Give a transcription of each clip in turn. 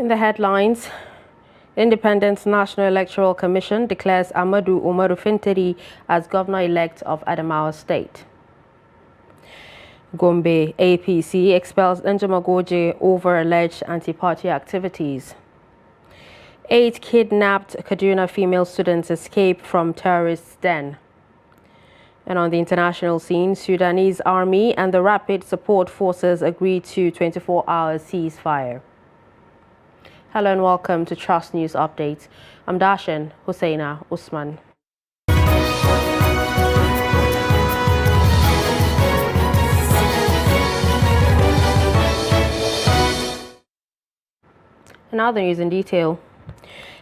In the headlines, Independent National Electoral Commission declares Amadou Umaru Fintiri as governor-elect of Adamawa State. Gombe APC expels Njamagoje over alleged anti-party activities. 8 kidnapped Kaduna female students escape from terrorists' den. And on the international scene, Sudanese army and the Rapid Support Forces agreed to 24-hour ceasefire. Hello and welcome to Trust News Update. I'm Dashan Husseina Usman. Now the news in detail.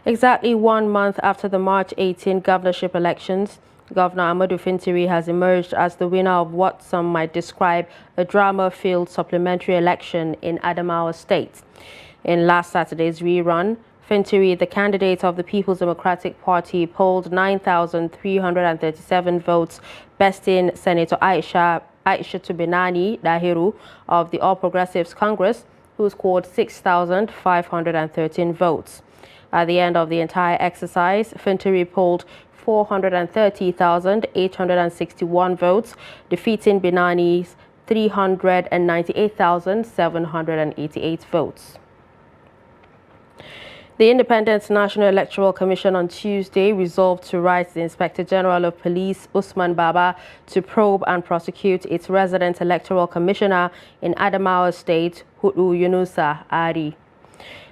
Exactly 1 month after the March 18 governorship elections, Governor Amadou Fintiri has emerged as the winner of what some might describe a drama-filled supplementary election in Adamawa State. In last Saturday's rerun, Fintiri, the candidate of the People's Democratic Party, polled 9,337 votes, besting Senator Aisha Binani Dahiru of the All Progressives Congress, who scored 6,513 votes. At the end of the entire exercise, Fintiri polled 430,861 votes, defeating Binani's 398,788 votes. The Independent National Electoral Commission on Tuesday resolved to write the Inspector General of Police, Usman Baba, to probe and prosecute its resident electoral commissioner in Adamawa State, Hudu Yunusa Ari.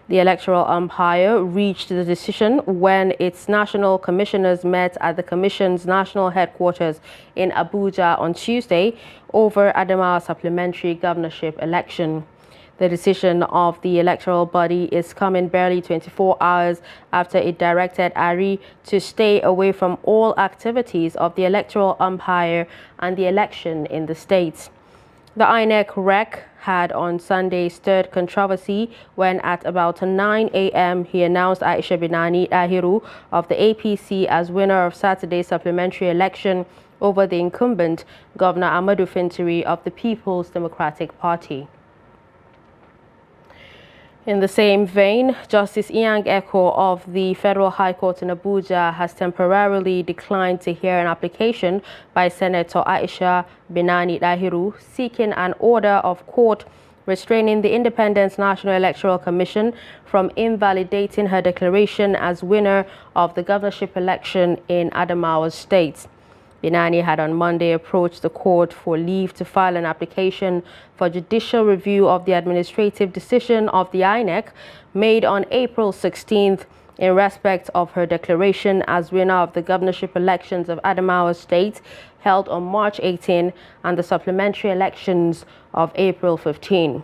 The electoral umpire reached the decision when its national commissioners met at the commission's national headquarters in Abuja on Tuesday over Adamawa supplementary governorship election. The decision of the electoral body is coming barely 24 hours after it directed Ari to stay away from all activities of the electoral umpire and the election in the state. The INEC REC had on Sunday stirred controversy when at about 9 a.m. he announced Aisha Binani Dahiru of the APC as winner of Saturday's supplementary election over the incumbent Governor Amadou Fintiri of the People's Democratic Party. In the same vein, Justice Inyang Eko of the Federal High Court in Abuja has temporarily declined to hear an application by Senator Aisha Binani Dahiru seeking an order of court restraining the Independent National Electoral Commission from invalidating her declaration as winner of the governorship election in Adamawa State. Binani had on Monday approached the court for leave to file an application for judicial review of the administrative decision of the INEC made on April 16th in respect of her declaration as winner of the governorship elections of Adamawa State held on March 18 and the supplementary elections of April 15.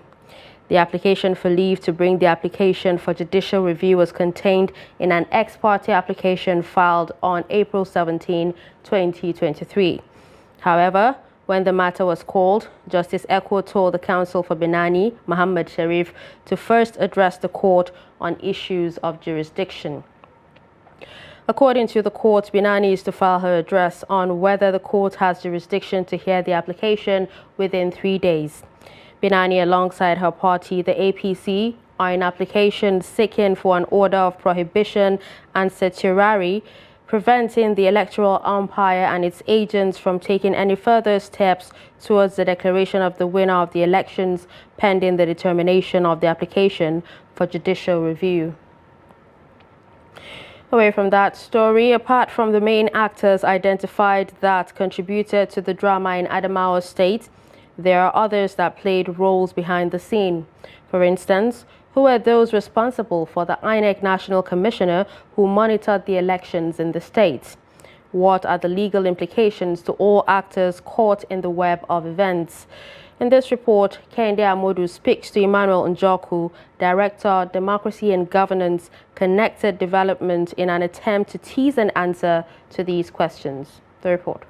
The application for leave to bring the application for judicial review was contained in an ex parte application filed on April 17, 2023. However, when the matter was called, Justice Eko told the counsel for Binani, Muhammad Sharif, to first address the court on issues of jurisdiction. According to the court, Binani is to file her address on whether the court has jurisdiction to hear the application within 3 days. Binani, alongside her party, the APC, are in application seeking for an order of prohibition and certiorari preventing the electoral umpire and its agents from taking any further steps towards the declaration of the winner of the elections pending the determination of the application for judicial review. Away from that story, apart from the main actors identified that contributed to the drama in Adamawa State, there are others that played roles behind the scene. For instance, who were those responsible for the INEC National Commissioner who monitored the elections in the state? What are the legal implications to all actors caught in the web of events? In this report, Kende Amodu speaks to Emmanuel Njoku, Director, Democracy and Governance, Connected Development, in an attempt to tease an answer to these questions. The report.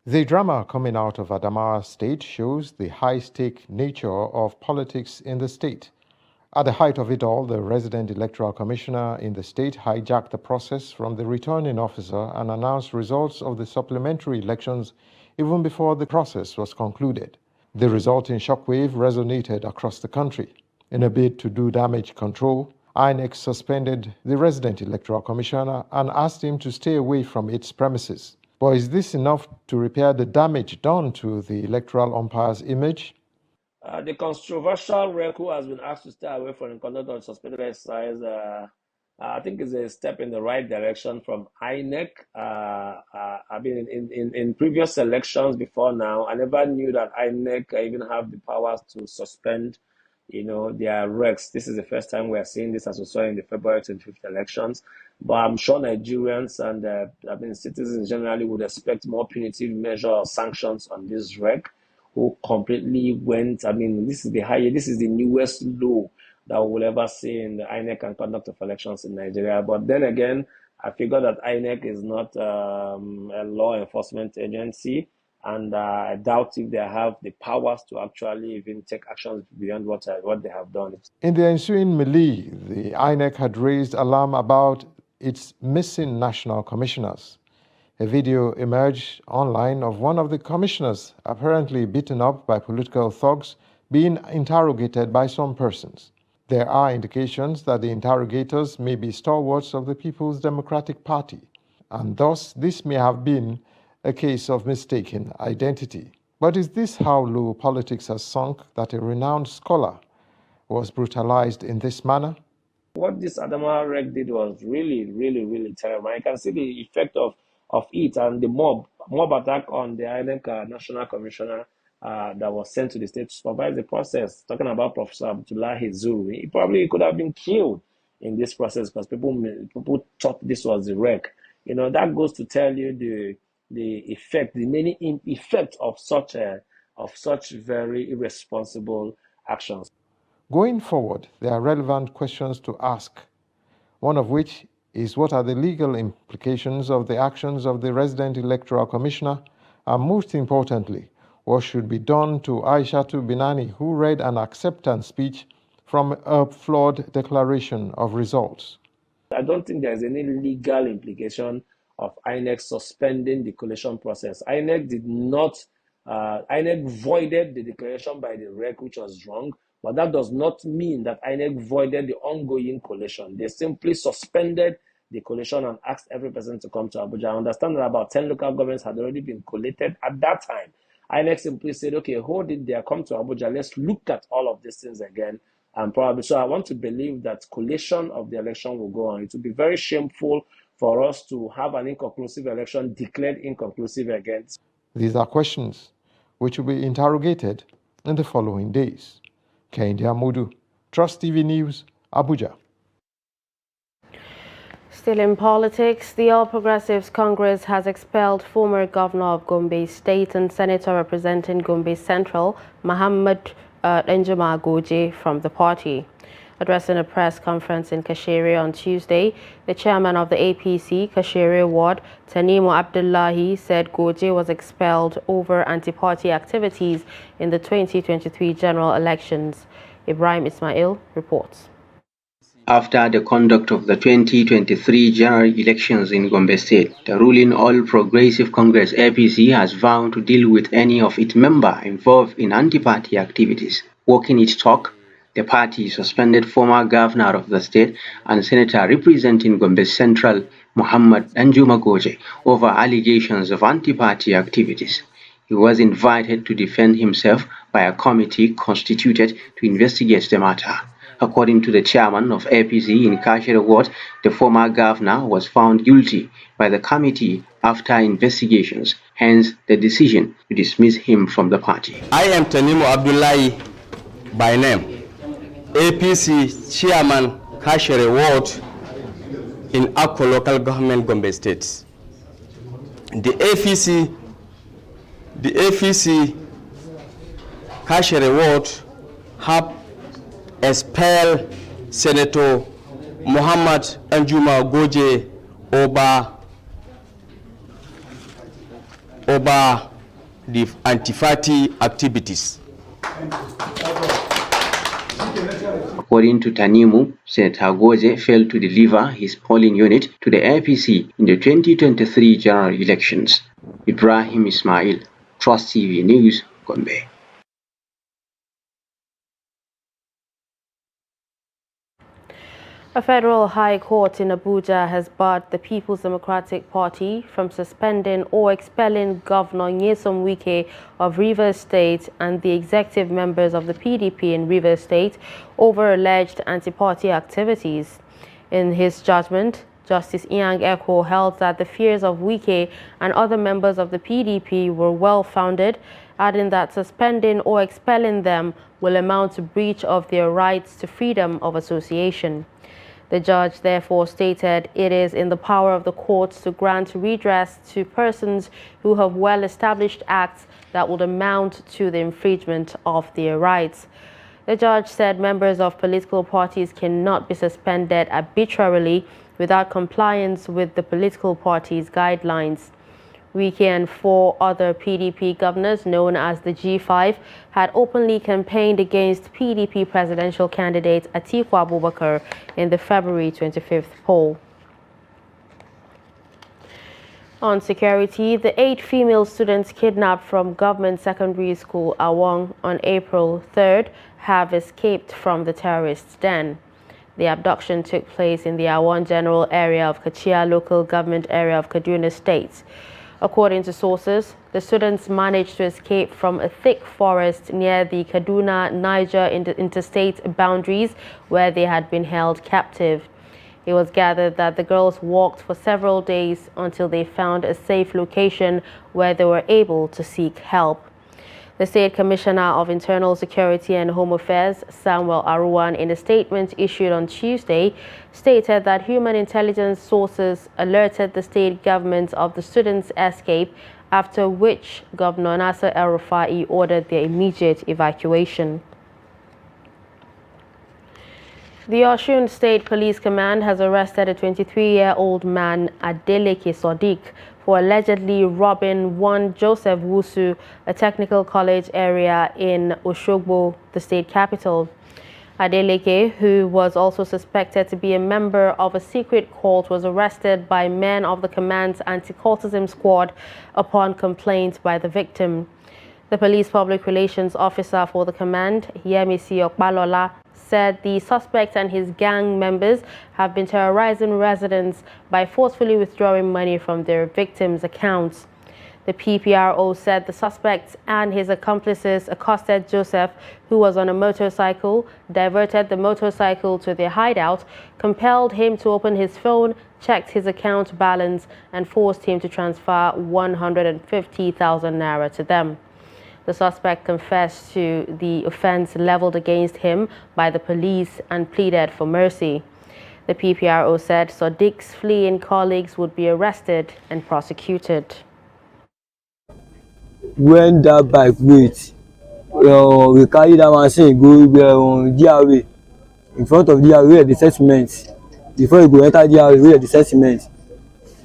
The drama coming out of Adamawa State shows the high-stake nature of politics in the state. At the height of it all, the resident electoral commissioner in the state hijacked the process from the returning officer and announced results of the supplementary elections even before the process was concluded. The resulting shockwave resonated across the country. In a bid to do damage control, INEC suspended the resident electoral commissioner and asked him to stay away from its premises. But is this enough to repair the damage done to the electoral umpire's image? The controversial rec who has been asked to stay away from the conduct of suspended exercise, I think is a step in the right direction from INEC. I mean, in previous elections before now, I never knew that INEC even have the powers to suspend, their recs. This is the first time we are seeing this, as we saw in the February 25th elections. But I'm sure Nigerians and citizens generally would expect more punitive measure or sanctions on this rec, who completely went. This is the newest law that we will ever see in the INEC and conduct of elections in Nigeria. But then again, I figure that INEC is not a law enforcement agency, and I doubt if they have the powers to actually even take actions beyond what they have done. In the ensuing melee, the INEC had raised alarm about its missing national commissioners. A video emerged online of one of the commissioners, apparently beaten up by political thugs, being interrogated by some persons. There are indications that the interrogators may be stalwarts of the People's Democratic Party, and thus this may have been a case of mistaken identity. But is this how low politics has sunk, that a renowned scholar was brutalized in this manner? What this Adamawa rec did was really, really, really terrible. I can see the effect of it, and the mob attack on the INEC National Commissioner that was sent to the state to supervise the process. Talking about Professor Abdullahi Zuru, he probably could have been killed in this process because people thought this was the rec. That goes to tell you the many effect of such very irresponsible actions. Going forward, there are relevant questions to ask, one of which is what are the legal implications of the actions of the resident electoral commissioner, and most importantly, what should be done to Aishatu Binani, who read an acceptance speech from a flawed declaration of results. I don't think there's any legal implication of INEC suspending the collation process. INEC voided the declaration by the rec, which was wrong, but that does not mean that INEC voided the ongoing collation. They simply suspended the collation and asked every person to come to Abuja. I understand that about 10 local governments had already been collated at that time. INEC simply said, okay, hold it there, come to Abuja, let's look at all of these things again. And probably, so I want to believe that collation of the election will go on. It will be very shameful for us to have an inconclusive election declared inconclusive again. These are questions which will be interrogated in the following days. Kehinde Amodu, Trust TV News, Abuja. Still in politics, the All Progressives Congress has expelled former governor of Gombe State and senator representing Gombe Central, Muhammad Danjuma Goje, from the party. Addressing a press conference in Kashere on Tuesday, the chairman of the APC Kashere Ward, Tanimu Abdullahi, said Goje was expelled over anti-party activities in the 2023 general elections. Ibrahim Ismail reports. After the conduct of the 2023 general elections in Gombe State, the ruling All Progressive Congress APC has vowed to deal with any of its members involved in anti-party activities. Walking its talk, the party suspended former governor of the state and senator representing Gombe Central, Muhammad Danjuma Goje, over allegations of anti-party activities. He was invited to defend himself by a committee constituted to investigate the matter. According to the chairman of APC in Kashere Ward, the former governor was found guilty by the committee after investigations, hence the decision to dismiss him from the party. I am Tanimu Abdullahi by name, APC chairman Kashere Ward in Akko local government, Gombe State. The APC Kashere Ward have expel Senator Muhammad Danjuma Goje over the anti-party activities. According to Tanimu, Senator Goje failed to deliver his polling unit to the APC in the 2023 general elections. Ibrahim Ismail, Trust TV News, Gombe. A federal high court in Abuja has barred the People's Democratic Party from suspending or expelling Governor Nyesom Wike of Rivers State and the executive members of the PDP in Rivers State over alleged anti-party activities. In his judgment, Justice Inyang Eko held that the fears of Wike and other members of the PDP were well-founded, adding that suspending or expelling them will amount to breach of their rights to freedom of association. The judge therefore stated it is in the power of the courts to grant redress to persons who have well-established acts that would amount to the infringement of their rights. The judge said members of political parties cannot be suspended arbitrarily without compliance with the political party's guidelines. Wike and 4 other PDP governors, known as the G5, had openly campaigned against PDP presidential candidate Atiku Abubakar in the February 25th poll. On security, the 8 female students kidnapped from Government Secondary School Awong on April 3rd have escaped from the terrorists' den. The abduction took place in the Awong General Area of Kachia Local Government Area of Kaduna State. According to sources, the students managed to escape from a thick forest near the Kaduna-Niger interstate boundaries where they had been held captive. It was gathered that the girls walked for several days until they found a safe location where they were able to seek help. The State Commissioner of Internal Security and Home Affairs, Samuel Aruwan, in a statement issued on Tuesday, stated that human intelligence sources alerted the state government of the students' escape, after which Governor Nasser El-Rufai ordered their immediate evacuation. The Osun State Police Command has arrested a 23-year-old man, Adeleke Sodiq, for allegedly robbing one Joseph Wusu, a technical college area in Oshogbo, the state capital. Adeleke, who was also suspected to be a member of a secret cult, was arrested by men of the command's anti-cultism squad upon complaint by the victim. The police public relations officer for the command, Yemisi Okpalola, said the suspect and his gang members have been terrorizing residents by forcefully withdrawing money from their victims' accounts. The PPRO said the suspect and his accomplices accosted Joseph, who was on a motorcycle, diverted the motorcycle to their hideout, compelled him to open his phone, checked his account balance, and forced him to transfer 150,000 naira to them. The suspect confessed to the offense leveled against him by the police and pleaded for mercy. The PPRO said Sodiq's fleeing colleagues would be arrested and prosecuted. When that bike wait, we carry that machine go DRA. In front of DRA, the settlement. Before you go enter DRA, the settlement.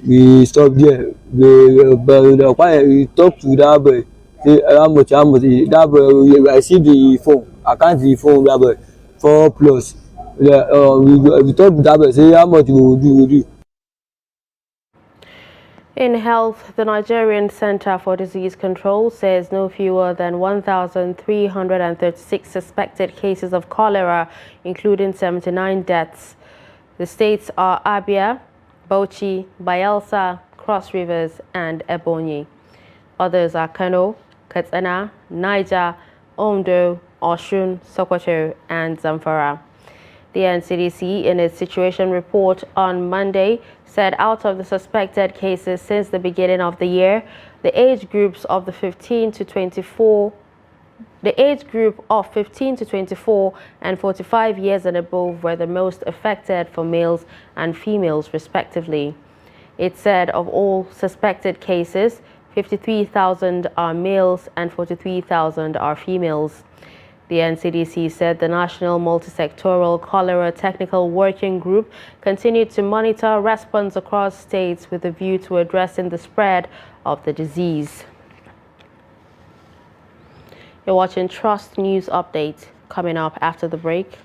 We stop there. We talk to that boy. How much that boy, I see the phone. I can't see the phone, that boy. 4 plus. We talk to that boy, say how much we will do. In health, the Nigerian Center for Disease Control says no fewer than 1,336 suspected cases of cholera, including 79 deaths. The states are Abia, Bauchi, Bayelsa, Cross Rivers, and Ebonyi. Others are Kano, Katsina, Niger, Ondo, Osun, Sokoto, and Zamfara. The NCDC, in its situation report on Monday, said out of the suspected cases since the beginning of the year, the age group of 15 to 24 and 45 years and above were the most affected for males and females respectively. It said of all suspected cases, 53,000 are males and 43,000 are females. The NCDC said the National Multisectoral Cholera Technical Working Group continued to monitor response across states with a view to addressing the spread of the disease. You're watching Trust News Update. Coming up after the break.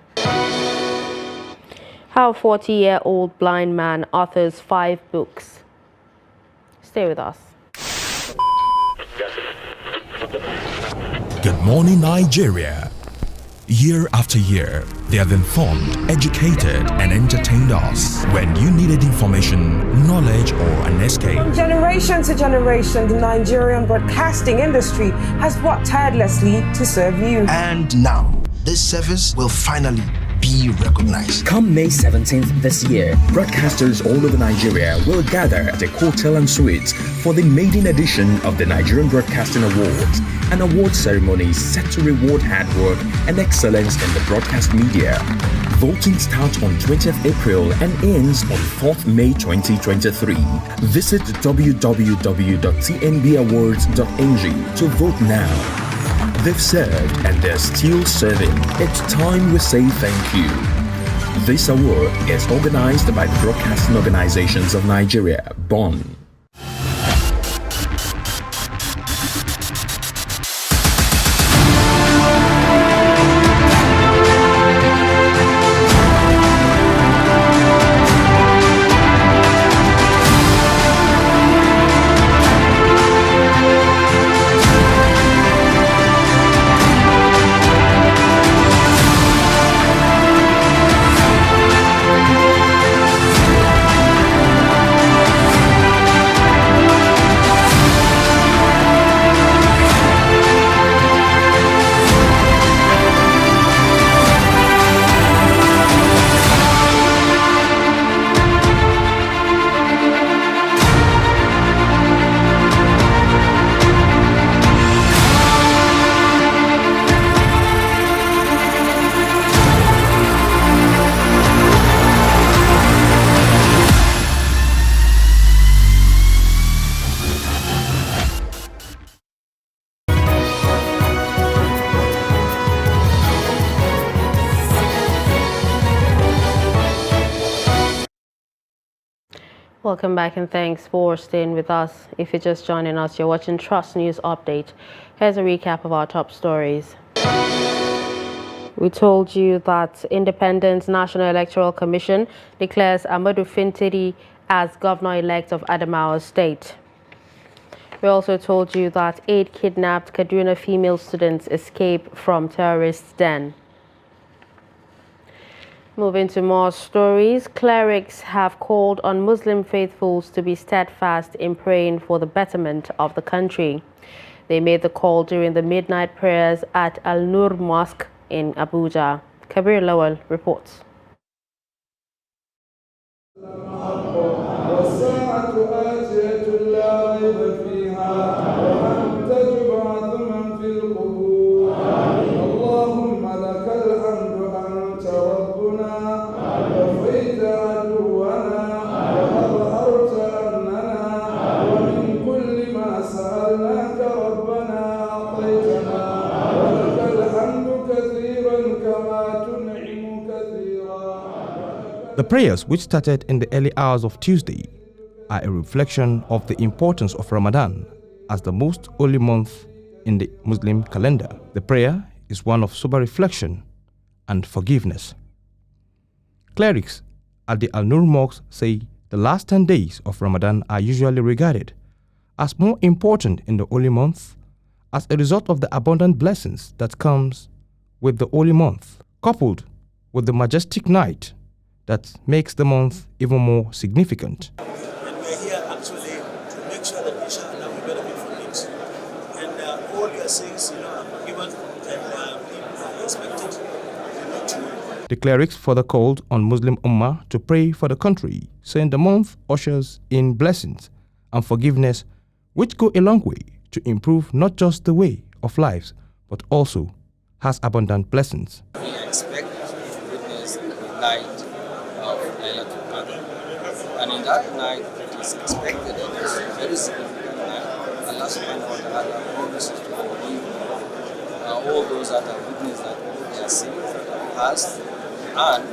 How a 40-year-old blind man authors 5 books. Stay with us. Good morning, Nigeria. Year after year, They have informed, educated, and entertained us. When you needed information, knowledge, or an escape. From generation to generation, the Nigerian broadcasting industry has worked tirelessly to serve you. And now, this service will finally be recognized. Come May 17th this year, broadcasters all over Nigeria will gather at a hotel and suites for the maiden edition of the Nigerian Broadcasting Awards, an award ceremony set to reward hard work and excellence in the broadcast media. Voting starts on 20th April and ends on 4th May 2023. Visit www.tnbawards.ng to vote now. They've served and they're still serving. It's time we say thank you. This award is organized by the Broadcasting Organizations of Nigeria, BON. Welcome back and thanks for staying with us. If you're just joining us, you're watching Trust News Update. Here's a recap of our top stories. We told you that Independent National Electoral Commission declares Amadou Fintiri as governor-elect of Adamawa State. We also told you that 8 kidnapped Kaduna female students escape from terrorists' den. Moving to more stories, clerics have called on Muslim faithfuls to be steadfast in praying for the betterment of the country. They made the call during the midnight prayers at Al-Nur Mosque in Abuja. Kabir Lawal reports. The prayers, which started in the early hours of Tuesday, are a reflection of the importance of Ramadan as the most holy month in the Muslim calendar. The prayer is one of sober reflection and forgiveness. Clerics at the Al-Nur Mosque say the last 10 days of Ramadan are usually regarded as more important in the holy month as a result of the abundant blessings that comes with the holy month, coupled with the majestic night that makes the month even more significant. And we're here actually to make sure that inshallah we benefit from it. And all your things, are given and people are expected to. The clerics further called on Muslim Ummah to pray for the country, saying the month ushers in blessings and forgiveness which go a long way to improve not just the way of lives, but also has abundant blessings. We expect to witness the night of Laylatul Qadr, and in that night it is expected that it's a very significant night. Allah subhanahu wa ta'ala promises to forgive all those that have witnessed that their sins that have passed, and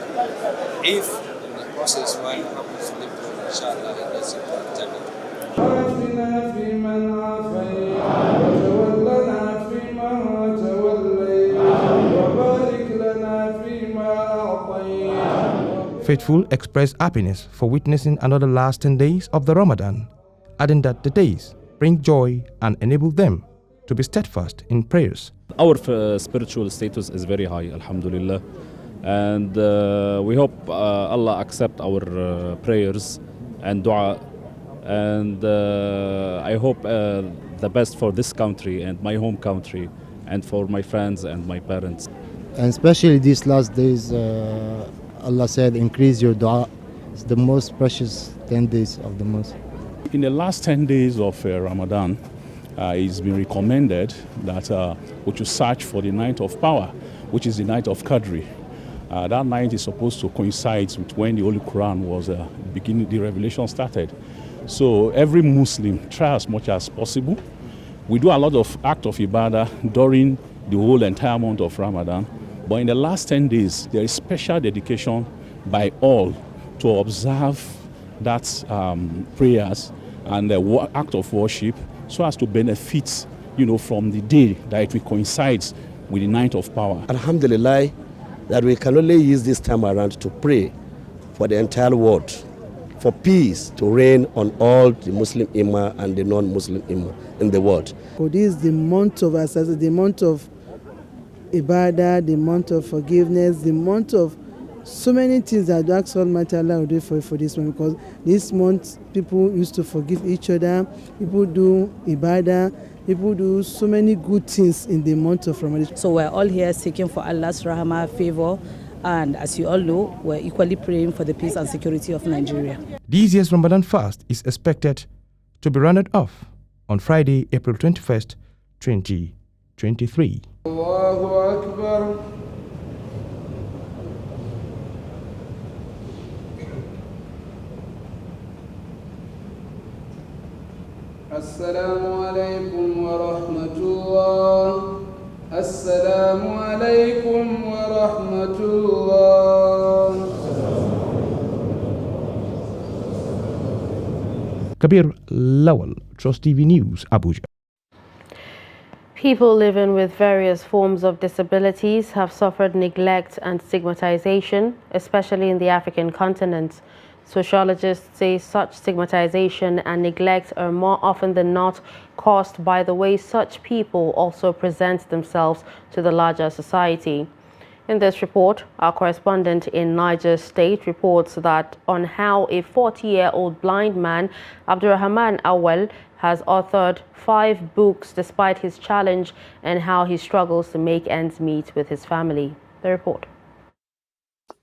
if in the process one happens to live through, inshallah, it gets into Jannah. Faithful express happiness for witnessing another last 10 days of the Ramadan, adding that the days bring joy and enable them to be steadfast in prayers. Our spiritual status is very high, alhamdulillah. And we hope Allah accept our prayers and dua. And I hope the best for this country and my home country and for my friends and my parents. And especially these last days, Allah said, increase your dua. It's the most precious 10 days of the month. In the last 10 days of Ramadan, it's been recommended that we should search for the night of power, which is the night of Qadri. That night is supposed to coincide with when the Holy Quran was beginning, the revelation started. So every Muslim try as much as possible. We do a lot of act of ibadah during the whole entire month of Ramadan, but in the last 10 days, there is special dedication by all to observe that prayers and the act of worship so as to benefit, from the day that it will coincide with the night of power. Alhamdulillah, that we can only use this time around to pray for the entire world, for peace to reign on all the Muslim Ummah and the non-Muslim Ummah in the world. So this is the month of Asasa, the month of Ibadah, the month of forgiveness, the month of so many things that the actual Almighty Allah will do for this month, because this month people used to forgive each other, people do Ibadah, people do so many good things in the month of Ramadan. So we're all here seeking for Allah's rahmah, favor, and as you all know, we're equally praying for the peace and security of Nigeria. This year's Ramadan fast is expected to be rounded off on Friday, April 21st, 2023. Allahu Akbar. Assalamu alaikum wa rahmatullah. Assalamu alaikum wa rahmatullah. Kabir Lawal, Trust TV News, Abuja. People living with various forms of disabilities have suffered neglect and stigmatization, especially in the African continent. Sociologists say such stigmatization and neglect are more often than not caused by the way such people also present themselves to the larger society. In this report, our correspondent in Niger State reports that on how a 40-year-old blind man, Abdurrahman Awal, has authored 5 books despite his challenge and how he struggles to make ends meet with his family. The report.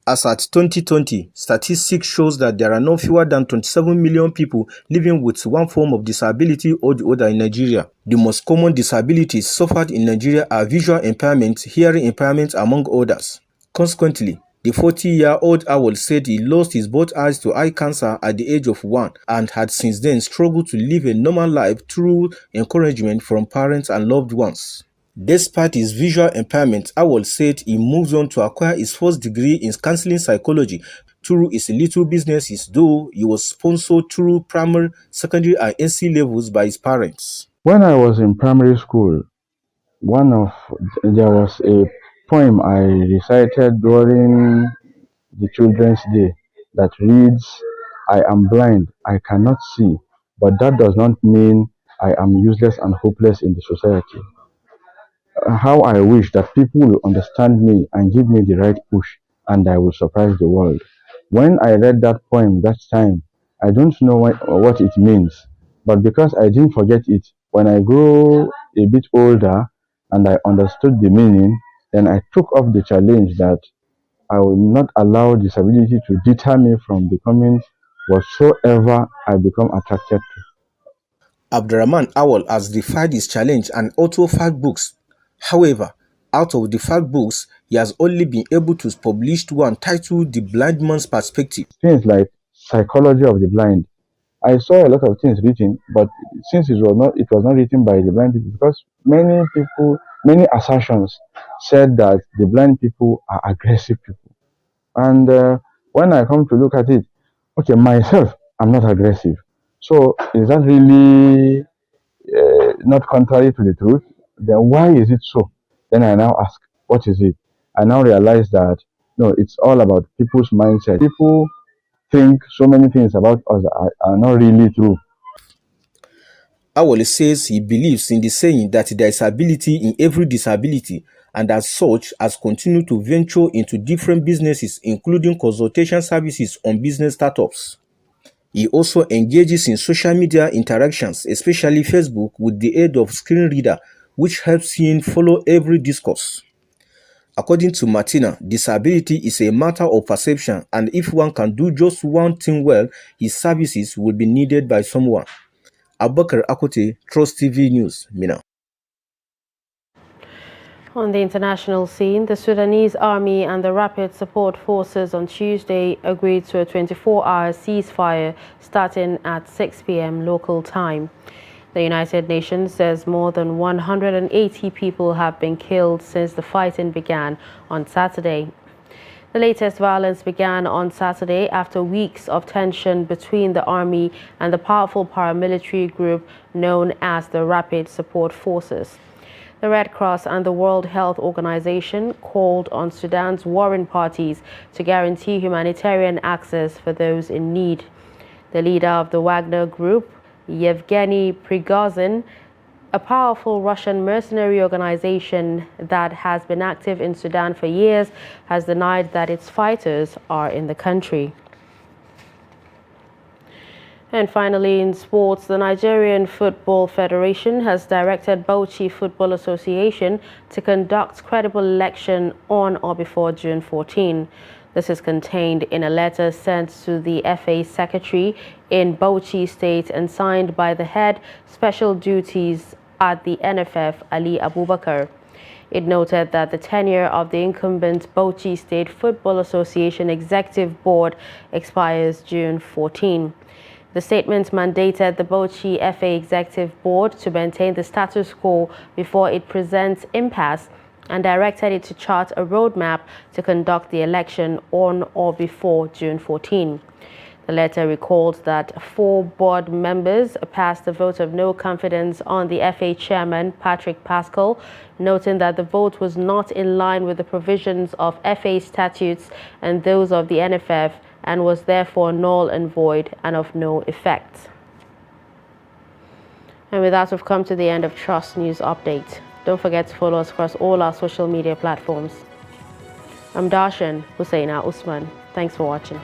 As at 2020, statistics shows that there are no fewer than 27 million people living with one form of disability or the other in Nigeria. The most common disabilities suffered in Nigeria are visual impairment, hearing impairment, among others. Consequently, the 40-year-old Awal said he lost his both eyes to eye cancer at the age of 1 and had since then struggled to live a normal life through encouragement from parents and loved ones. Despite his visual impairment, Awal said he moves on to acquire his first degree in counseling psychology through his little businesses, though he was sponsored through primary, secondary and NC levels by his parents. When I was in primary school, there was a poem I recited during the Children's Day that reads, "I am blind, I cannot see, but that does not mean I am useless and hopeless in the society." How I wish that people will understand me and give me the right push, and I will surprise the world. When I read that poem that time, I don't know what it means, but because I didn't forget it, when I grew a bit older and I understood the meaning, then I took up the challenge that I will not allow disability to deter me from becoming whatsoever I become attracted to. Abdurrahman Awal has defied his challenge and authored 5 books. However, out of the 5 books, he has only been able to publish one titled The Blind Man's Perspective. Things like psychology of the blind. I saw a lot of things written, but since it was not written by the blind people, because many assertions said that the blind people are aggressive people. And when I come to look at it, okay, myself, I'm not aggressive. So is that really not contrary to the truth? Then why is it so? Then I now ask, what is it? I now realize that, no, it's all about people's mindset. People think so many things about us are not really true. Awal says he believes in the saying that there is ability in every disability, and as such has continued to venture into different businesses, including consultation services on business startups. He also engages in social media interactions, especially Facebook, with the aid of screen reader, which helps him follow every discourse. According to Martina, disability is a matter of perception, and if one can do just one thing well, his services will be needed by someone. Abubakar Akote, Trust TV News, Mina. On the international scene, the Sudanese Army and the Rapid Support Forces on Tuesday agreed to a 24-hour ceasefire starting at 6 p.m. local time. The United Nations says more than 180 people have been killed since the fighting began on Saturday. The latest violence began on Saturday after weeks of tension between the army and the powerful paramilitary group known as the Rapid Support Forces. The Red Cross and the World Health Organization called on Sudan's warring parties to guarantee humanitarian access for those in need. The leader of the Wagner Group, Yevgeny Prigozhin, a powerful Russian mercenary organization that has been active in Sudan for years, has denied that its fighters are in the country. And finally, in sports, the Nigerian Football Federation has directed Bauchi Football Association to conduct credible election on or before June 14. This is contained in a letter sent to the FA Secretary in Bauchi State and signed by the head special duties at the NFF, Ali Abubakar. It noted that the tenure of the incumbent Bauchi State Football Association Executive Board expires June 14. The statement mandated the Bauchi FA Executive Board to maintain the status quo before it presents impasse and directed it to chart a roadmap to conduct the election on or before June 14. The letter recalled that 4 board members passed a vote of no confidence on the FA chairman, Patrick Pascal, noting that the vote was not in line with the provisions of FA statutes and those of the NFF and was therefore null and void and of no effect. And with that, we've come to the end of Trust News Update. Don't forget to follow us across all our social media platforms. I'm Darshan Hussaina Usman. Thanks for watching.